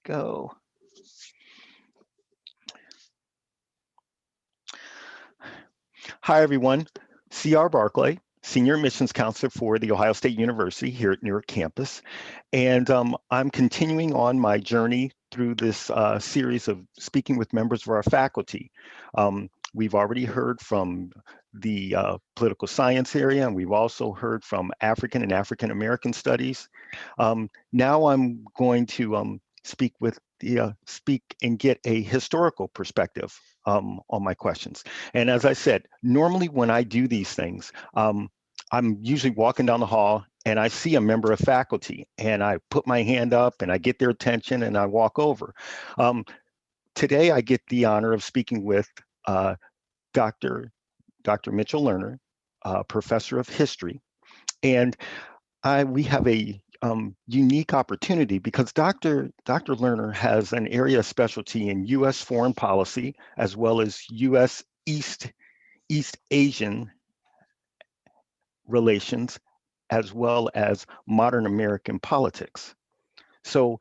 go. Hi, everyone. C.R. Barclay, Senior Admissions Counselor for the Ohio State University here at Newark campus. And I'm continuing on my journey through this series of speaking with members of our faculty. We've already heard from the political science area, and we've also heard from African and African American studies. Now I'm going to speak and get a historical perspective on my questions. And as I said, normally when I do these things, I'm usually walking down the hall and I see a member of faculty and I put my hand up and I get their attention and I walk over. Today I get the honor of speaking with Dr. Mitch Lerner, professor of history. And we have a unique opportunity because Dr. Lerner has an area of specialty in U.S. foreign policy as well as U.S. East Asian relations, as well as modern American politics. So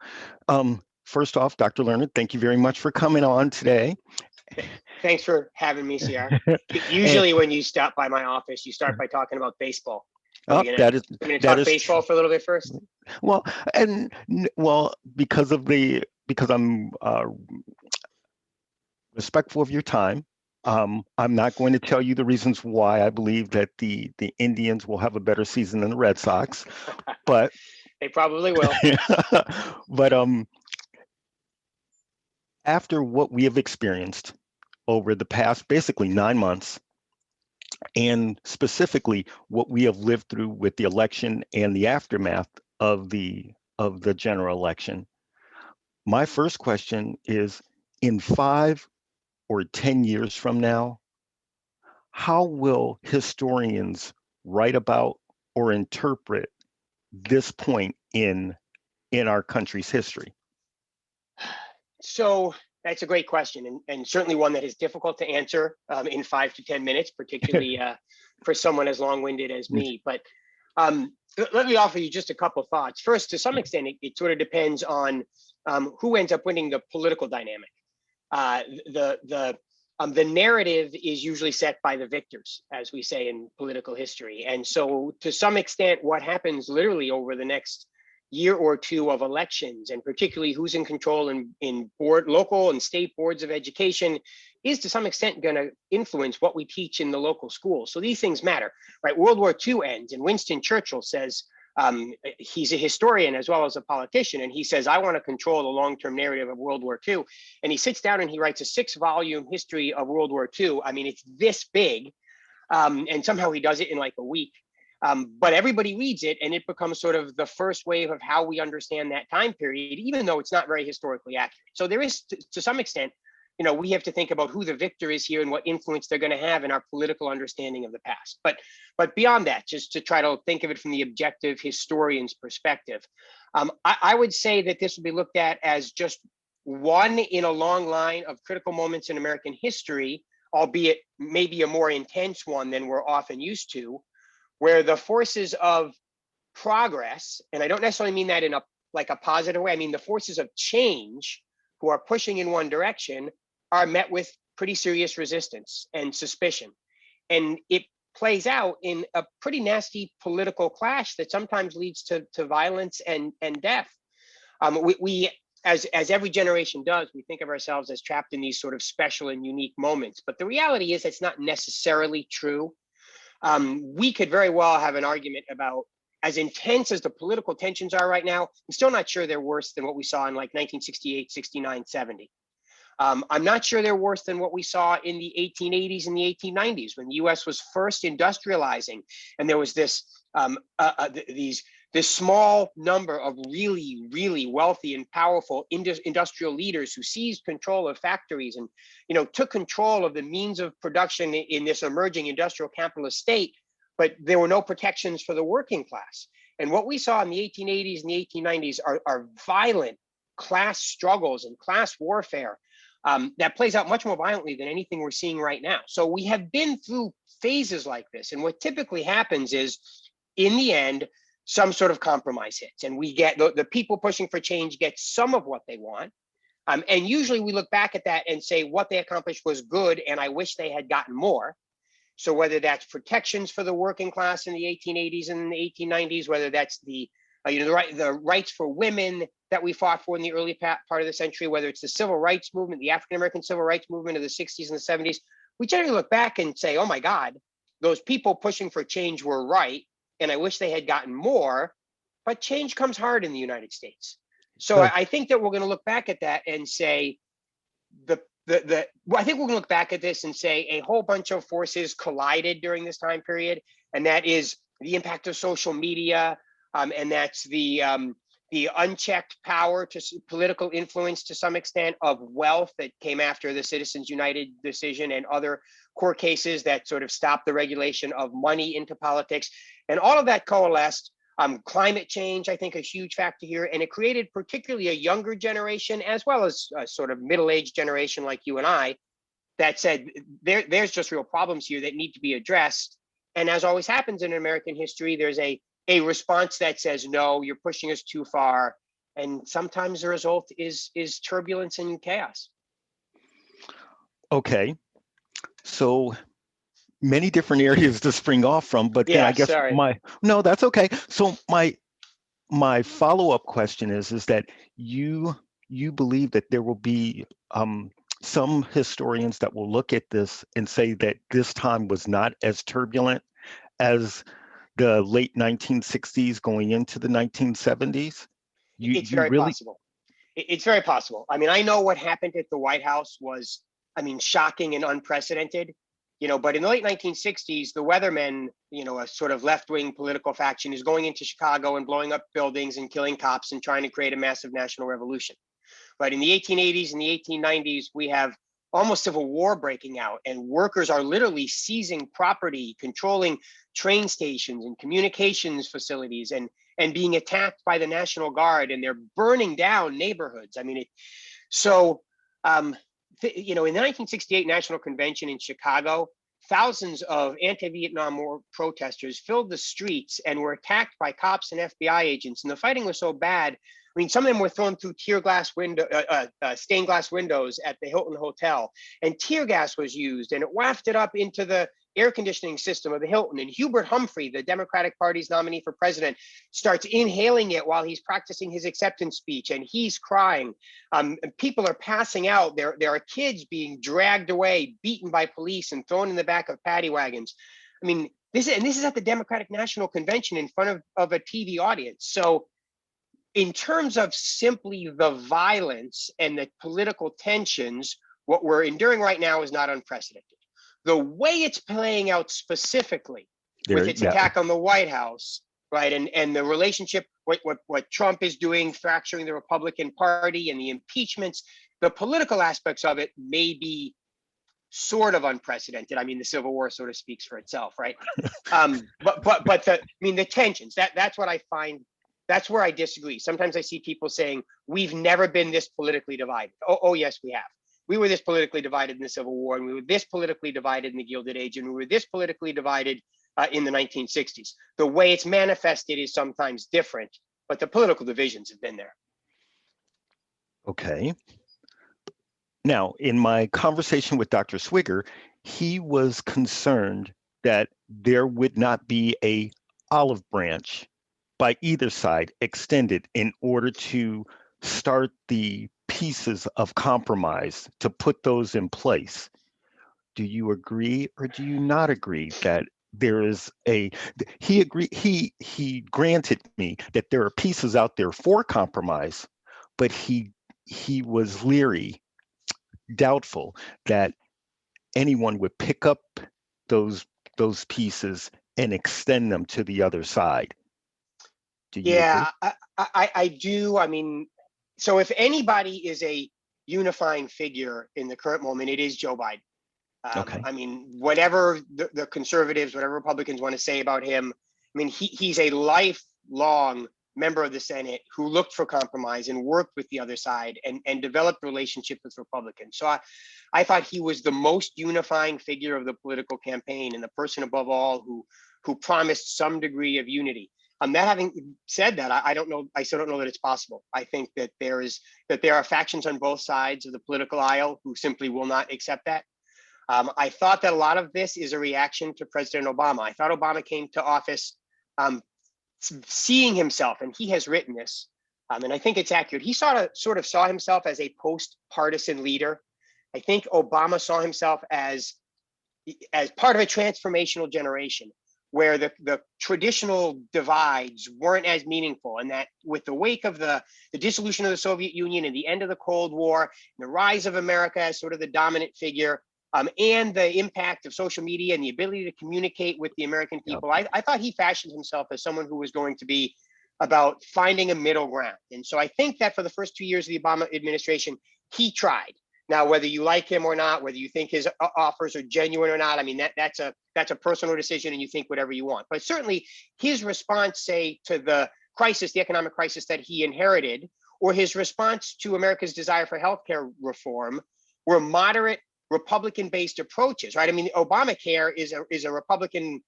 first off, Dr. Lerner, thank you very much for coming on today. Thanks for having me, CR. Usually when you stop by my office, you start by talking about baseball. Oh, that is baseball for a little bit first. Well, because I'm respectful of your time, I'm not going to tell you the reasons why I believe that the Indians will have a better season than the Red Sox, but they probably will. But after what we have experienced over the past basically 9 months, and specifically what we have lived through with the election and the aftermath of the general election, my first question is, in 5 or 10 years from now, how will historians write about or interpret this point in our country's history? So that's a great question, and certainly one that is difficult to answer in 5 to 10 minutes, particularly for someone as long-winded as me. But let me offer you just a couple of thoughts. First, to some extent, it sort of depends on who ends up winning the political dynamic. The narrative is usually set by the victors, as we say in political history. And so to some extent, what happens literally over the next year or two of elections, and particularly who's in control in local and state boards of education, is to some extent going to influence what we teach in the local schools. So these things matter, right? World War II ends, and Winston Churchill says, he's a historian as well as a politician, and he says, I want to control the long-term narrative of World War II. And he sits down and he writes a 6-volume history of World War II. I mean, it's this big, and somehow he does it in like a week. But everybody reads it, and it becomes sort of the first wave of how we understand that time period, even though it's not very historically accurate. So there is, to some extent, we have to think about who the victor is here and what influence they're going to have in our political understanding of the past. But beyond that, just to try to think of it from the objective historian's perspective, I would say that this would be looked at as just one in a long line of critical moments in American history, albeit maybe a more intense one than we're often used to, where the forces of progress, and I don't necessarily mean that in a positive way, I mean the forces of change who are pushing in one direction are met with pretty serious resistance and suspicion. And it plays out in a pretty nasty political clash that sometimes leads to violence and death. We as every generation does, we think of ourselves as trapped in these sort of special and unique moments. But the reality is it's not necessarily true. We could very well have an argument about, as intense as the political tensions are right now, I'm still not sure they're worse than what we saw in like 1968, 69, 70. I'm not sure they're worse than what we saw in the 1880s and the 1890s when the US was first industrializing. And there was this small number of really, really wealthy and powerful industrial leaders who seized control of factories and, took control of the means of production in this emerging industrial capitalist state, but there were no protections for the working class. And what we saw in the 1880s and the 1890s are violent class struggles and class warfare that plays out much more violently than anything we're seeing right now. So we have been through phases like this. And what typically happens is, in the end, some sort of compromise hits, and we get the people pushing for change get some of what they want. And usually we look back at that and say what they accomplished was good, and I wish they had gotten more. So whether that's protections for the working class in the 1880s and the 1890s, whether that's the the rights for women that we fought for in the early part of the century, whether it's the civil rights movement, the African American civil rights movement of the 60s and the 70s, we generally look back and say, oh my God, those people pushing for change were right, and I wish they had gotten more. But change comes hard in the United States. So I think that we're going to look back at that and say I think we're going to look back at this and say a whole bunch of forces collided during this time period, and that is the impact of social media, and that's the unchecked power to political influence to some extent of wealth that came after the Citizens United decision and other court cases that sort of stopped the regulation of money into politics, and all of that coalesced. Climate change, I think, a huge factor here, and it created particularly a younger generation as well as a sort of middle-aged generation like you and I that said there's just real problems here that need to be addressed. And as always happens in American history, there's a response that says, no, you're pushing us too far. And sometimes the result is turbulence and chaos. Okay, so many different areas to spring off from, but then Yeah, I guess sorry. no, that's okay. So my follow-up question is that you believe that there will be some historians that will look at this and say that this time was not as turbulent as the late 1960s going into the 1970s? It's You very really? possible. It's very possible. I mean, I know what happened at the White House was, I mean, shocking and unprecedented. But in the late 1960s, the Weathermen, a sort of left-wing political faction, is going into Chicago and blowing up buildings and killing cops and trying to create a massive national revolution. But in the 1880s and the 1890s, we have almost civil war breaking out, and workers are literally seizing property, controlling train stations and communications facilities, and being attacked by the National Guard, and they're burning down neighborhoods. I mean, in the 1968 National Convention in Chicago, thousands of anti-Vietnam War protesters filled the streets and were attacked by cops and FBI agents. And the fighting was so bad. I mean, some of them were thrown through stained glass windows at the Hilton Hotel, and tear gas was used, and it wafted up into the air conditioning system of the Hilton. And Hubert Humphrey, the Democratic Party's nominee for president, starts inhaling it while he's practicing his acceptance speech, and he's crying. And people are passing out. There are kids being dragged away, beaten by police, and thrown in the back of paddy wagons. I mean, this is at the Democratic National Convention in front of a TV audience. So in terms of simply the violence and the political tensions, what we're enduring right now is not unprecedented. The way it's playing out specifically with its attack on the White House, right, and the relationship, what Trump is doing, fracturing the Republican Party, and the impeachments, the political aspects of it may be sort of unprecedented. I mean, the Civil War sort of speaks for itself, right? But the tensions, that's what I find. That's where I disagree. Sometimes I see people saying, we've never been this politically divided. Oh, yes, we have. We were this politically divided in the Civil War, and we were this politically divided in the Gilded Age, and we were this politically divided in the 1960s. The way it's manifested is sometimes different, but the political divisions have been there. Okay. Now, in my conversation with Dr. Swigger, he was concerned that there would not be a olive branch by either side extended in order to start the pieces of compromise, to put those in place. Do you agree or do you not agree that there is he granted me that there are pieces out there for compromise, but he was leery, doubtful that anyone would pick up those pieces and extend them to the other side. Do you agree? I do. I mean, so if anybody is a unifying figure in the current moment, it is Joe Biden. Okay. I mean, whatever the conservatives, whatever Republicans want to say about him, I mean, he's a lifelong member of the Senate who looked for compromise and worked with the other side and developed relationships with Republicans. So I thought he was the most unifying figure of the political campaign and the person above all who promised some degree of unity. That having said that, I don't know. I still don't know that it's possible. I think that there are factions on both sides of the political aisle who simply will not accept that. I thought that a lot of this is a reaction to President Obama. I thought Obama came to office seeing himself, and he has written this, and I think it's accurate. He sort of saw himself as a post-partisan leader. I think Obama saw himself as part of a transformational generation where the traditional divides weren't as meaningful, and that with the wake of the dissolution of the Soviet Union and the end of the Cold War, and the rise of America as sort of the dominant figure, and the impact of social media and the ability to communicate with the American people, I thought he fashioned himself as someone who was going to be about finding a middle ground. And so I think that for the first 2 years of the Obama administration, he tried. Now, whether you like him or not, whether you think his offers are genuine or not, I mean, that's a personal decision, and you think whatever you want. But certainly his response, say, to the crisis, the economic crisis that he inherited, or his response to America's desire for healthcare reform, were moderate Republican-based approaches, right? I mean, Obamacare is a Republican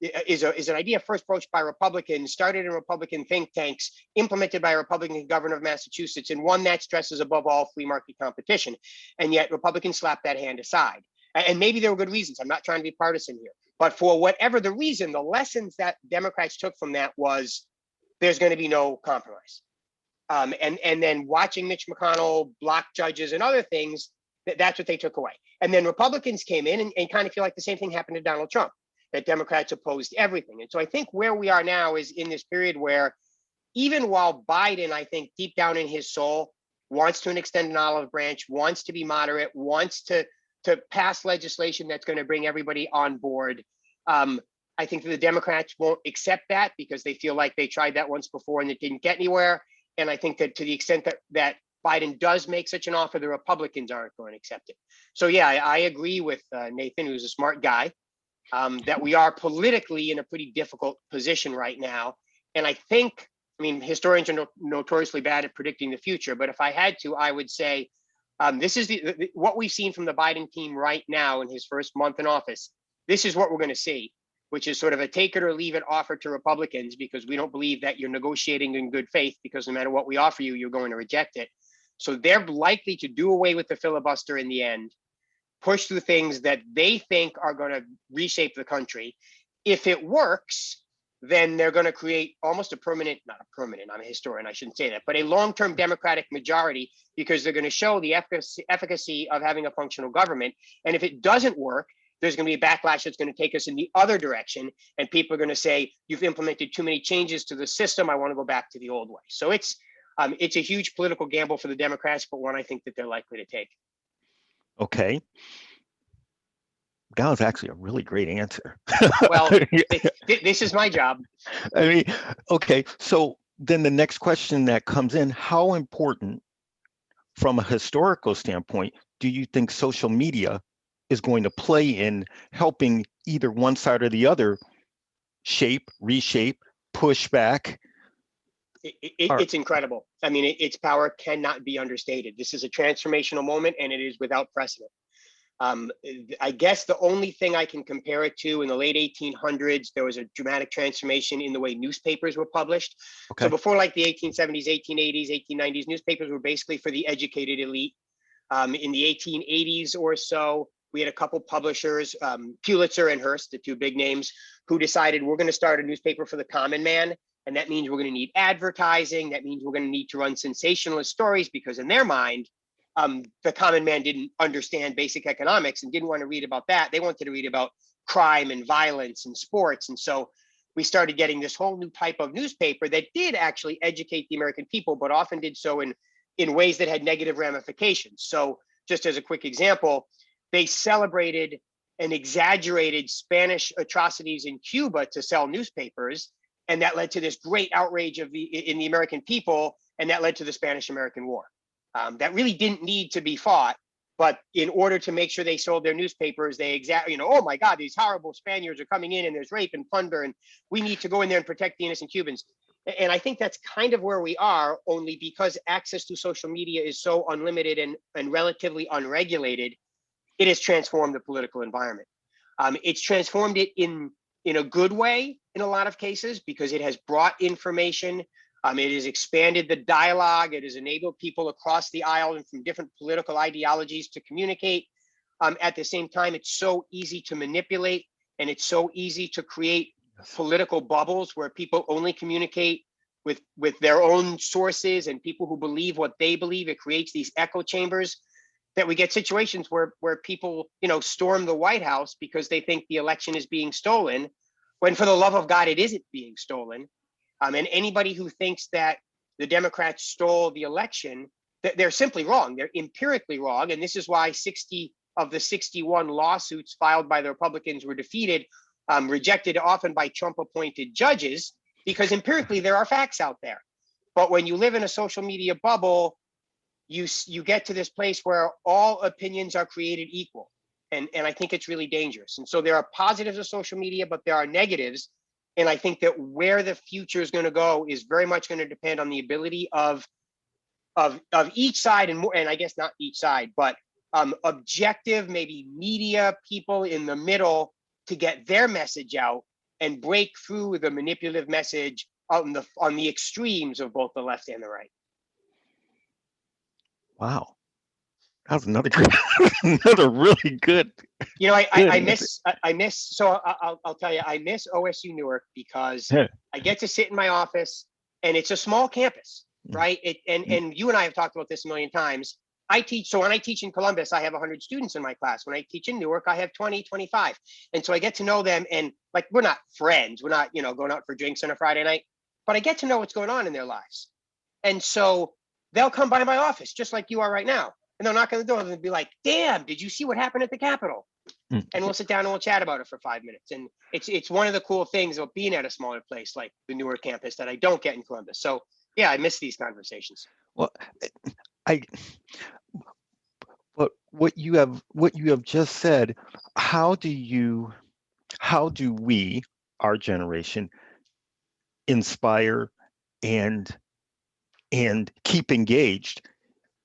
is an idea first broached by Republicans, started in Republican think tanks, implemented by a Republican governor of Massachusetts, and one that stresses above all free market competition. And yet Republicans slapped that hand aside. And maybe there were good reasons. I'm not trying to be partisan here. But for whatever the reason, the lessons that Democrats took from that was there's going to be no compromise. And then watching Mitch McConnell block judges and other things, that's what they took away. And then Republicans came in and kind of feel like the same thing happened to Donald Trump, that Democrats opposed everything. And so I think where we are now is in this period where even while Biden, I think deep down in his soul, wants to extend an olive branch, wants to be moderate, wants to pass legislation that's going to bring everybody on board. I think that the Democrats won't accept that because they feel like they tried that once before and it didn't get anywhere. And I think that to the extent that Biden does make such an offer, the Republicans aren't going to accept it. So yeah, I agree with Nathan, who's a smart guy, that we are politically in a pretty difficult position right now. And I think, I mean, historians are notoriously bad at predicting the future, but if I had to, I would say this is what we've seen from the Biden team right now in his first month in office. This is what we're going to see, which is sort of a take it or leave it offer to Republicans, because we don't believe that you're negotiating in good faith, because no matter what we offer you, you're going to reject it. So they're likely to do away with the filibuster in the end, push through things that they think are going to reshape the country. If it works, then they're going to create almost a permanent, not a permanent, I'm a historian, I shouldn't say that, but a long-term Democratic majority, because they're going to show the efficacy of having a functional government. And if it doesn't work, there's going to be a backlash that's going to take us in the other direction. And people are going to say, you've implemented too many changes to the system. I want to go back to the old way. So it's a huge political gamble for the Democrats, but one I think that they're likely to take. Okay. That was actually a really great answer. Well, this is my job. I mean, okay. So then the next question that comes in, how important from a historical standpoint do you think social media is going to play in helping either one side or the other shape, reshape, push back? It's incredible. I mean, its power cannot be understated. This is a transformational moment, and it is without precedent. I guess the only thing I can compare it to, in the late 1800s, there was a dramatic transformation in the way newspapers were published. Okay. So before like the 1870s, 1880s, 1890s, newspapers were basically for the educated elite. In the 1880s or so, we had a couple publishers, Pulitzer and Hearst, the two big names, who decided we're going to start a newspaper for the common man. And that means we're going to need advertising. That means we're going to need to run sensationalist stories, because in their mind, the common man didn't understand basic economics and didn't want to read about that. They wanted to read about crime and violence and sports. And so we started getting this whole new type of newspaper that did actually educate the American people, but often did so in ways that had negative ramifications. So just as a quick example, they celebrated and exaggerated Spanish atrocities in Cuba to sell newspapers. And that led to this great outrage in the American people. And that led to the Spanish-American War. That really didn't need to be fought, but in order to make sure they sold their newspapers, they oh my God, these horrible Spaniards are coming in and there's rape and plunder, and we need to go in there and protect the innocent Cubans. And I think that's kind of where we are, only because access to social media is so unlimited and relatively unregulated, it has transformed the political environment. It's transformed it in a good way, in a lot of cases because it has brought information. It has expanded the dialogue. It has enabled people across the aisle and from different political ideologies to communicate. At the same time, it's so easy to manipulate, and it's so easy to create political bubbles where people only communicate with their own sources and people who believe what they believe. It creates these echo chambers that we get situations where people, storm the White House because they think the election is being stolen, when for the love of God, it isn't being stolen. And anybody who thinks that the Democrats stole the election, they're simply wrong. They're empirically wrong. And this is why 60 of the 61 lawsuits filed by the Republicans were defeated, rejected often by Trump-appointed judges, because empirically there are facts out there. But when you live in a social media bubble, you get to this place where all opinions are created equal. And I think it's really dangerous. And so there are positives of social media, but there are negatives. And I think that where the future is going to go is very much going to depend on the ability of each side, and I guess not each side, but objective, maybe media people in the middle, to get their message out and break through the manipulative message on the extremes of both the left and the right. Wow, that was another really good. I miss. So I'll tell you, I miss OSU-Newark because I get to sit in my office, and it's a small campus, right? And you and I have talked about this a million times. I teach, so when I teach in Columbus, I have 100 students in my class. When I teach in Newark, I have 20, 25. And so I get to know them, and like, we're not friends. We're not, going out for drinks on a Friday night, but I get to know what's going on in their lives. And so they'll come by my office just like you are right now. And they'll knock on the door and be like, damn, did you see what happened at the Capitol? And we'll sit down and we'll chat about it for 5 minutes. And it's one of the cool things about being at a smaller place like the Newark campus that I don't get in Columbus. So yeah, I miss these conversations. Well, but what you have just said, how do we, our generation, inspire and keep engaged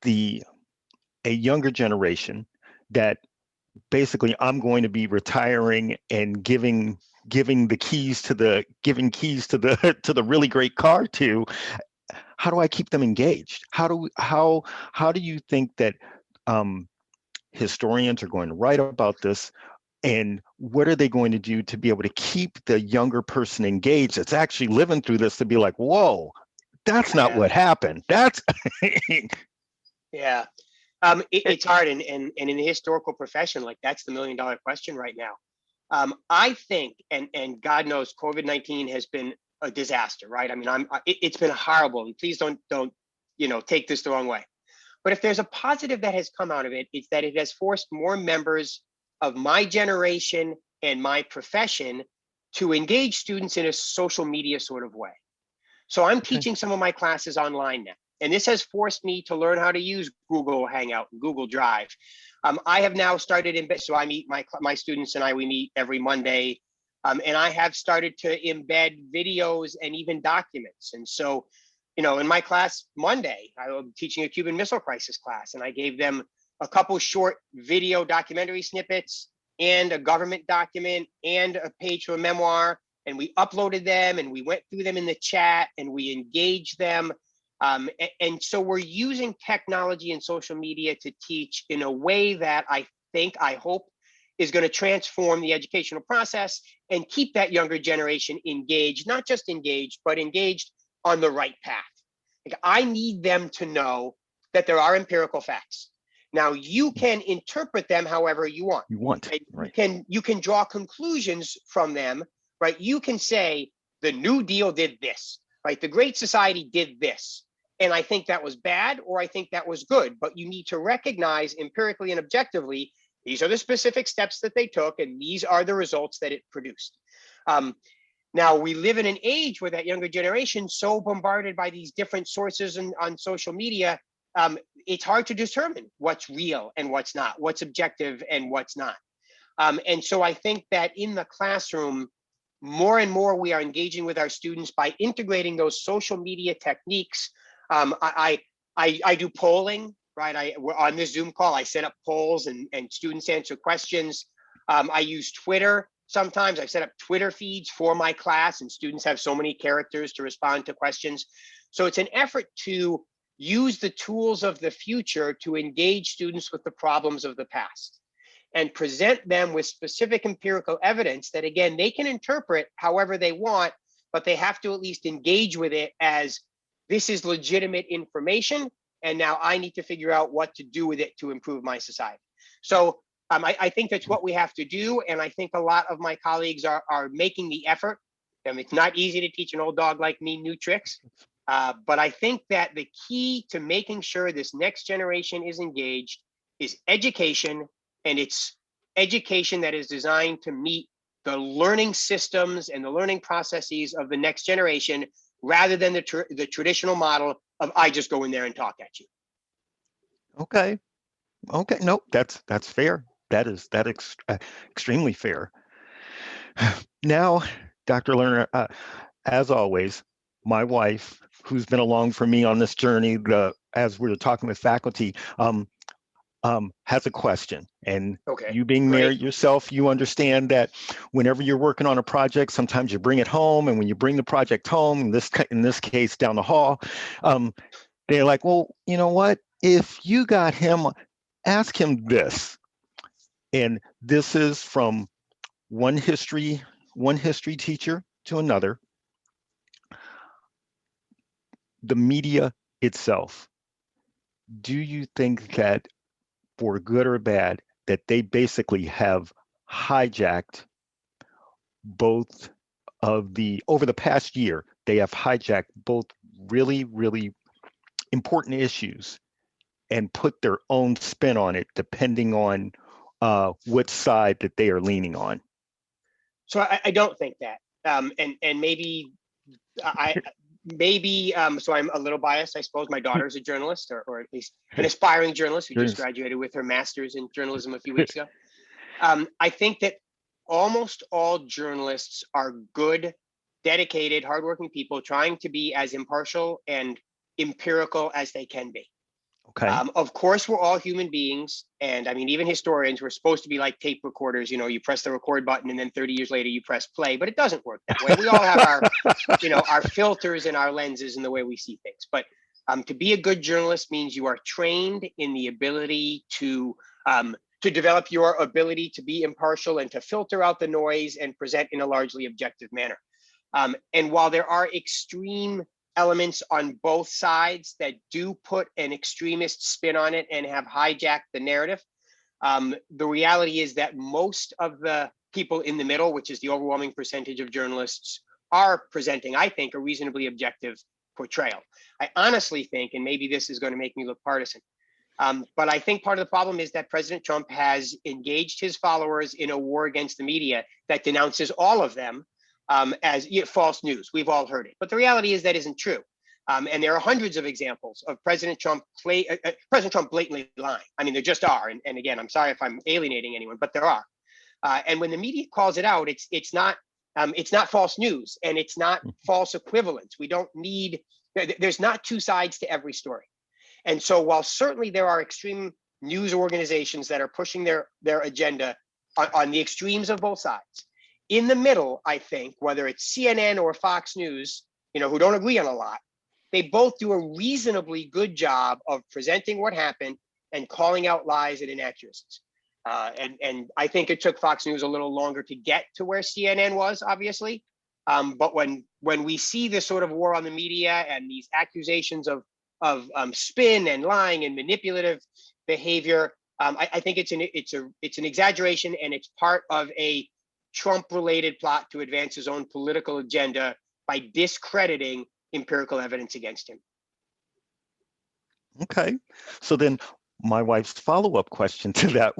a younger generation that basically I'm going to be retiring and giving the keys to the to the really great car to? How do I keep them engaged? How do you think that historians are going to write about this, and what are they going to do to be able to keep the younger person engaged that's actually living through this, to be like, whoa, that's not what happened. That's yeah. It's hard, and in the historical profession, like, that's the $1 million question right now. I think, and God knows, COVID-19 has been a disaster, right? I mean, it's been horrible, and please don't take this the wrong way. But if there's a positive that has come out of it, it's that it has forced more members of my generation and my profession to engage students in a social media sort of way. So I'm teaching some of my classes online now. And this has forced me to learn how to use Google Hangout and Google Drive. I have now started, so I meet my students and we meet every Monday. And I have started to embed videos and even documents. And so, in my class Monday, I'm teaching a Cuban Missile Crisis class, and I gave them a couple short video documentary snippets and a government document and a page from a memoir. And we uploaded them, and we went through them in the chat, and we engaged them. And so we're using technology and social media to teach in a way that I hope is going to transform the educational process and keep that younger generation engaged, not just engaged, but engaged on the right path. Like, I need them to know that there are empirical facts. Now, you can interpret them however you want. Right? You can draw conclusions from them, right? You can say the New Deal did this, right? The Great Society did this, and I think that was bad, or I think that was good. But you need to recognize empirically and objectively, these are the specific steps that they took, and these are the results that it produced. Now, we live in an age where that younger generation, so bombarded by these different sources on social media, it's hard to determine what's real and what's not, what's objective and what's not. And so I think that in the classroom, more and more we are engaging with our students by integrating those social media techniques. I do polling, right? On this Zoom call, I set up polls and students answer questions. I use Twitter sometimes. I've set up Twitter feeds for my class, and students have so many characters to respond to questions. So it's an effort to use the tools of the future to engage students with the problems of the past and present them with specific empirical evidence that, again, they can interpret however they want, but they have to at least engage with it as this is legitimate information, and now I need to figure out what to do with it to improve my society. So I think that's what we have to do, and I think a lot of my colleagues are making the effort. It's not easy to teach an old dog like me new tricks, but I think that the key to making sure this next generation is engaged is education, and it's education that is designed to meet the learning systems and the learning processes of the next generation, rather than the traditional model of I just go in there and talk at you. Okay. No, that's fair. That is extremely fair. Now, Dr. Lerner, as always, my wife, who's been along for me on this journey, as we were talking with faculty, has a question. And Okay, you being great. married yourself, you understand that whenever you're working on a project, sometimes you bring it home, and when you bring the project home, in this case down the hall, they're like, well, you know what? If you got him, ask him this. And this is from one history teacher to another. The media itself. Do you think that, for good or bad, that they basically have hijacked both over the past year, they have hijacked both really, really important issues and put their own spin on it, depending on which side that they are leaning on? So I don't think that, and maybe so I'm a little biased, I suppose. My daughter's a journalist, or at least an aspiring journalist who just graduated with her master's in journalism a few weeks ago. I think that almost all journalists are good, dedicated, hardworking people trying to be as impartial and empirical as they can be. Okay. Of course, we're all human beings. And I mean, even historians, we're supposed to be like tape recorders. You press the record button and then 30 years later you press play, but it doesn't work that way. We all have our filters and our lenses and the way we see things. But to be a good journalist means you are trained in the ability to develop your ability to be impartial and to filter out the noise and present in a largely objective manner. And while there are extreme elements on both sides that do put an extremist spin on it and have hijacked the narrative, the reality is that most of the people in the middle, which is the overwhelming percentage of journalists, are presenting, I think, a reasonably objective portrayal. I honestly think, and maybe this is going to make me look partisan, but I think part of the problem is that President Trump has engaged his followers in a war against the media that denounces all of them as false news. We've all heard it, but the reality is that isn't true. And there are hundreds of examples of President Trump blatantly lying. I mean, there just are. And again, I'm sorry if I'm alienating anyone, but there are. And when the media calls it out, it's not false news, and it's not false equivalence. We don't need. There's not two sides to every story. And so, while certainly there are extreme news organizations that are pushing their agenda on the extremes of both sides, in the middle, I think, whether it's CNN or Fox News, who don't agree on a lot, they both do a reasonably good job of presenting what happened and calling out lies and inaccuracies. And I think it took Fox News a little longer to get to where CNN was, obviously. But when we see this sort of war on the media and these accusations of spin and lying and manipulative behavior, I think it's an exaggeration, and it's part of a Trump-related plot to advance his own political agenda by discrediting empirical evidence against him. Okay, so then my wife's follow-up question to that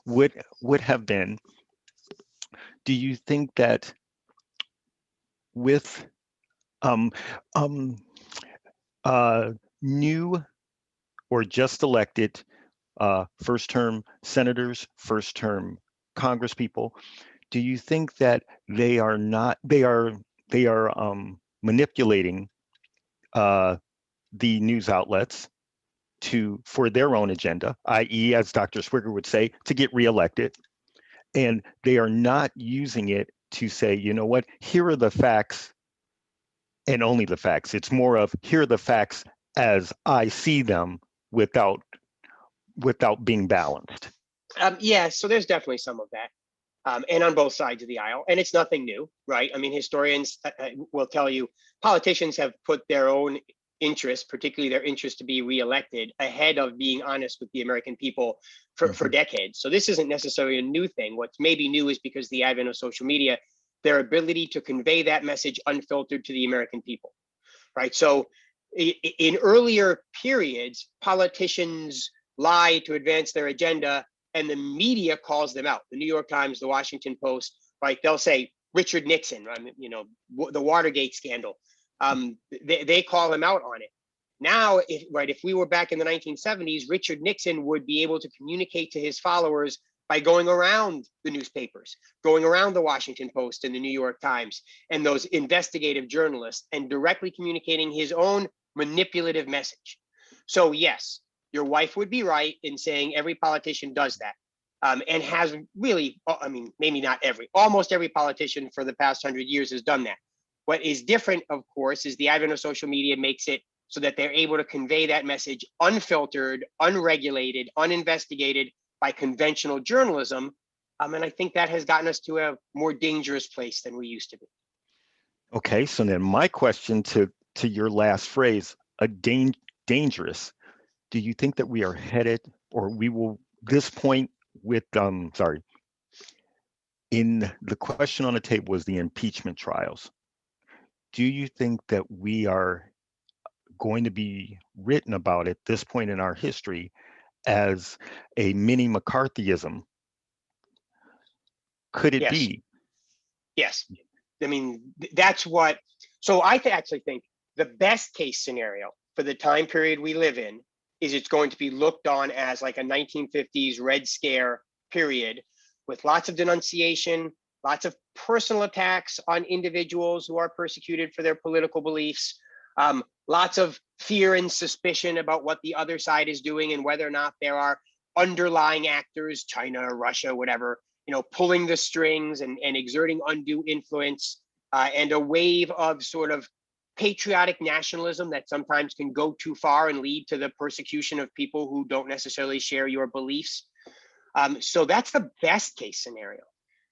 would have been: do you think that with new or just elected first-term senators, first-term congresspeople, do you think that they are manipulating the news outlets for their own agenda, i.e., as Dr. Swigger would say, to get reelected? and they are not using it to say, you know what, here are the facts and only the facts. It's more of, here are the facts as I see them, without being balanced. Yeah, so there's definitely some of that. And on both sides of the aisle. And it's nothing new, right? I mean, historians will tell you politicians have put their own interests, particularly their interest to be reelected, ahead of being honest with the American people for decades. So this isn't necessarily a new thing. What's maybe new is because the advent of social media, their ability to convey that message unfiltered to the American people, right? So in earlier periods, politicians lie to advance their agenda, and the media calls them out. The New York Times, the Washington Post, right? They'll say Richard Nixon, you know, the Watergate scandal. They call him out on it. Now, if we were back in the 1970s, Richard Nixon would be able to communicate to his followers by going around the newspapers, going around the Washington Post and the New York Times and those investigative journalists, and directly communicating his own manipulative message. So yes, your wife would be right in saying every politician does that, and has really, I mean, maybe not every, almost every politician for the past 100 years has done that. What is different, of course, is the advent of social media makes it so that they're able to convey that message unfiltered, unregulated, uninvestigated by conventional journalism. And I think that has gotten us to a more dangerous place than we used to be. Okay, so then my question to your last phrase, dangerous. Do you think that we are headed, or we will, this point with, in the question on the table was the impeachment trials. Do you think that we are going to be written about at this point in our history as a mini McCarthyism? Could it be? Yes. I mean, that's what, so I actually think the best case scenario for the time period we live in is it's going to be looked on as like a 1950s Red Scare period with lots of denunciation, lots of personal attacks on individuals who are persecuted for their political beliefs, lots of fear and suspicion about what the other side is doing and whether or not there are underlying actors, China, Russia, whatever, you know, pulling the strings and exerting undue influence, and a wave of sort of patriotic nationalism that sometimes can go too far and lead to the persecution of people who don't necessarily share your beliefs. So that's the best case scenario.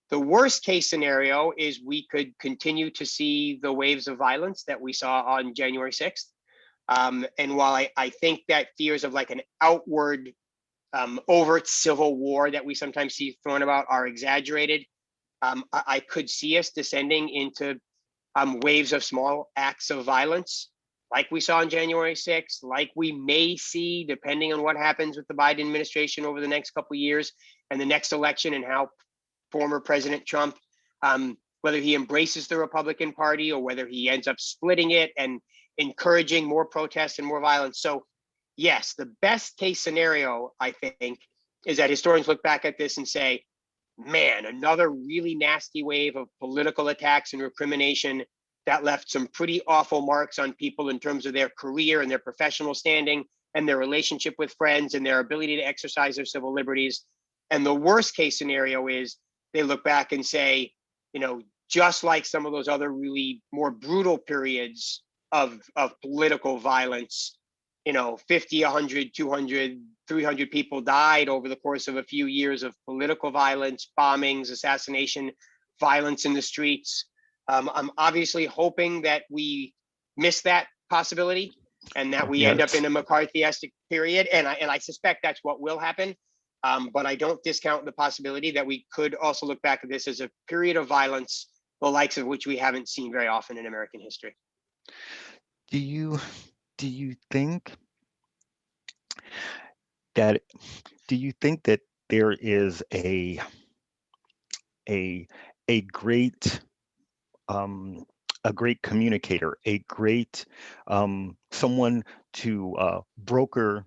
The worst case scenario is we could continue to see the waves of violence that we saw on January 6th. And while I think that fears of like an outward overt civil war that we sometimes see thrown about are exaggerated, I could see us descending into waves of small acts of violence, like we saw on January 6th, like we may see, depending on what happens with the Biden administration over the next couple of years and the next election, and how former President Trump, whether he embraces the Republican Party or whether he ends up splitting it and encouraging more protests and more violence. So yes, the best case scenario, I think, is that historians look back at this and say, man, another really nasty wave of political attacks and recrimination that left some pretty awful marks on people in terms of their career and their professional standing and their relationship with friends and their ability to exercise their civil liberties. And the worst case scenario is they look back and say, you know, just like some of those other really more brutal periods of political violence, you know, 50, 100, 200, 300 people died over the course of a few years of political violence, bombings, assassination, violence in the streets. I'm obviously hoping that we miss that possibility and that we end up in a McCarthyistic period. And I suspect that's what will happen. But I don't discount the possibility that we could also look back at this as a period of violence, the likes of which we haven't seen very often in American history. Do you think that there is a great communicator, a great someone to broker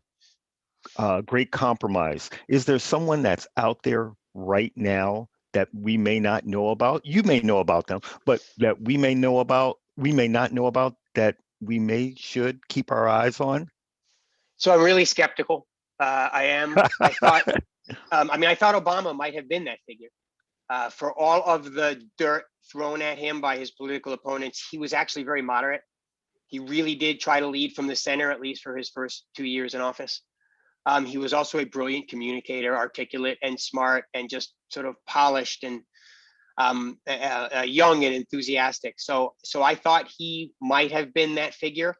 great compromise? Is there someone that's out there right now that we may not know about? You may know about them, but that we may not know about, that we should keep our eyes on? So I'm really skeptical. I thought Obama might have been that figure. For all of the dirt thrown at him by his political opponents, he was actually very moderate. He really did try to lead from the center, at least for his first 2 years in office. He was also a brilliant communicator, articulate and smart, and just sort of polished and young and enthusiastic. So I thought he might have been that figure.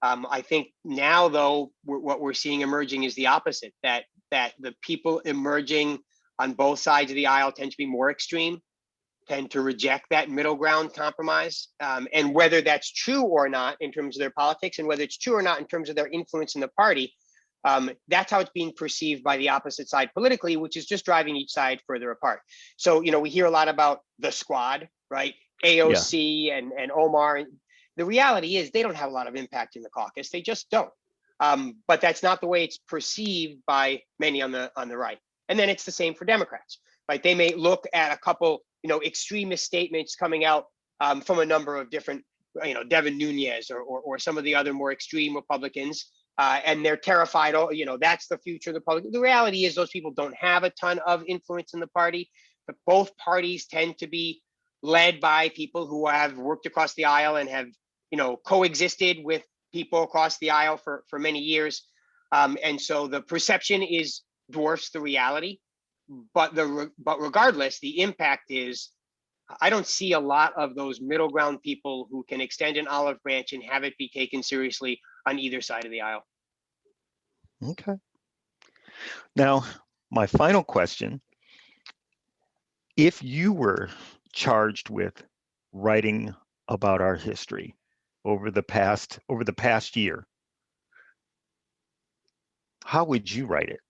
I think now, though, what we're seeing emerging is the opposite, that the people emerging on both sides of the aisle tend to be more extreme, tend to reject that middle ground compromise. And whether that's true or not in terms of their politics, and whether it's true or not in terms of their influence in the party, that's how it's being perceived by the opposite side politically, which is just driving each side further apart. So, we hear a lot about the squad, right? AOC and Omar. And the reality is they don't have a lot of impact in the caucus. They just don't. But that's not the way it's perceived by many on the right. And then it's the same for Democrats, right? They may look at a couple, extremist statements coming out from a number of different, Devin Nunes or some of the other more extreme Republicans. And they're terrified, that's the future of the public. The reality is those people don't have a ton of influence in the party, but both parties tend to be led by people who have worked across the aisle and have, coexisted with people across the aisle for many years. And so the perception dwarfs the reality, but regardless, the impact is, I don't see a lot of those middle ground people who can extend an olive branch and have it be taken seriously on either side of the aisle. Okay. Now, my final question, if you were charged with writing about our history over the past year, how would you write it?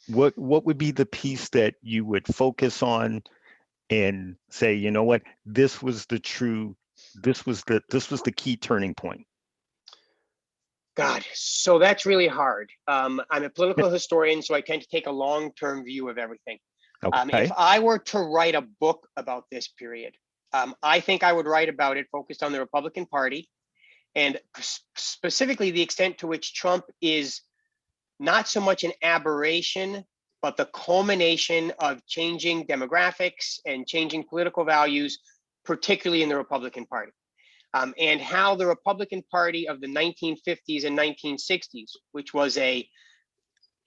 What would be the piece that you would focus on and say, you know what, this was the key turning point? God, so that's really hard. I'm a political historian, so I tend to take a long-term view of everything. Okay. If I were to write a book about this period, I think I would write about it focused on the Republican Party, and specifically the extent to which Trump is not so much an aberration, but the culmination of changing demographics and changing political values, particularly in the Republican Party. And how the Republican Party of the 1950s and 1960s, which was a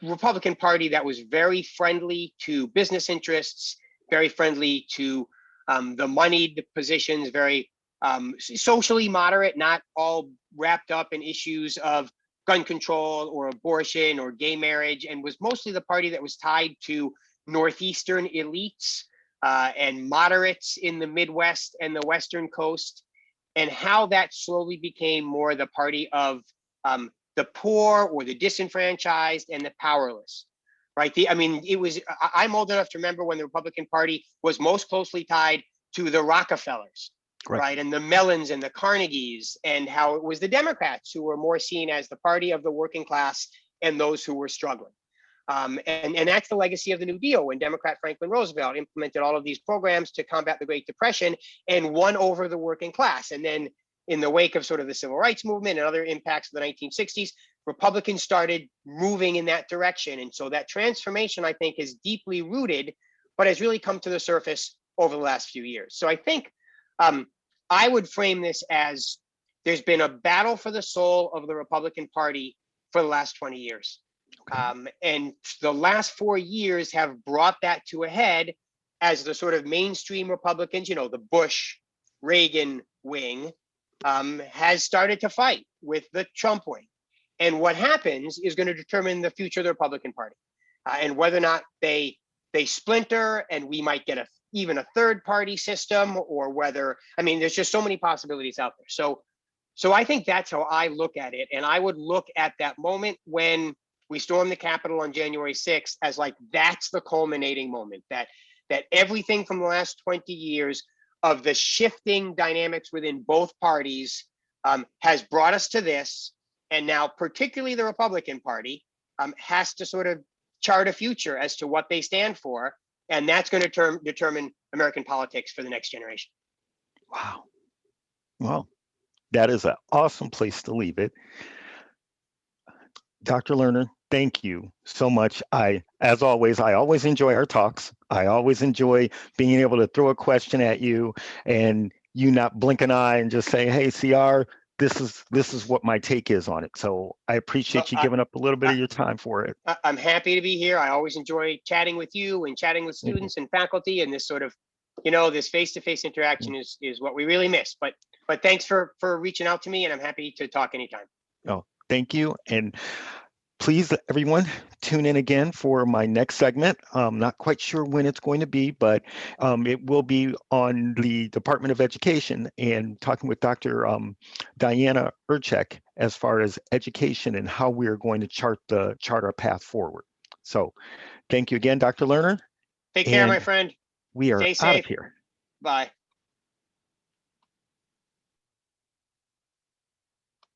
Republican Party that was very friendly to business interests, very friendly to the moneyed positions, very socially moderate, not all wrapped up in issues of gun control or abortion or gay marriage, and was mostly the party that was tied to Northeastern elites and moderates in the Midwest and the Western coast, and how that slowly became more the party of the poor or the disenfranchised and the powerless, right? I'm old enough to remember when the Republican Party was most closely tied to the Rockefellers, right? And the Mellons and the Carnegies, and how it was the Democrats who were more seen as the party of the working class and those who were struggling. And that's the legacy of the New Deal, when Democrat Franklin Roosevelt implemented all of these programs to combat the Great Depression and won over the working class. And then in the wake of sort of the Civil Rights Movement and other impacts of the 1960s, Republicans started moving in that direction. And so that transformation, I think, is deeply rooted, but has really come to the surface over the last few years. So I think I would frame this as there's been a battle for the soul of the Republican Party for the last 20 years. Okay. And the last 4 years have brought that to a head as the sort of mainstream Republicans, the Bush, Reagan wing, has started to fight with the Trump wing. And what happens is going to determine the future of the Republican Party, and whether or not they splinter and we might get even a third party system, or whether, there's just so many possibilities out there. So I think that's how I look at it. And I would look at that moment when we stormed the Capitol on January 6th as like, that's the culminating moment, that everything from the last 20 years of the shifting dynamics within both parties has brought us to this. And now particularly the Republican Party has to sort of chart a future as to what they stand for. And that's going to determine American politics for the next generation. Wow. Well, that is an awesome place to leave it. Dr. Lerner, Thank you so much. As always, I always enjoy our talks. I always enjoy being able to throw a question at you and you not blink an eye and just say, "Hey, CR, this is what my take is on it." So I Well, appreciate you giving up a little bit of your time for it. I'm happy to be here. I always enjoy chatting with you and chatting with students and faculty, and this sort of, this face-to-face interaction is what we really miss. But thanks for reaching out to me, and I'm happy to talk anytime. Oh, thank you. And please, everyone, tune in again for my next segment. I'm not quite sure when it's going to be, but it will be on the Department of Education and talking with Dr. Diana Urchek as far as education and how we are going to chart our path forward. So thank you again, Dr. Lerner. Take care, my friend. We are Stay out of safe. here. Bye.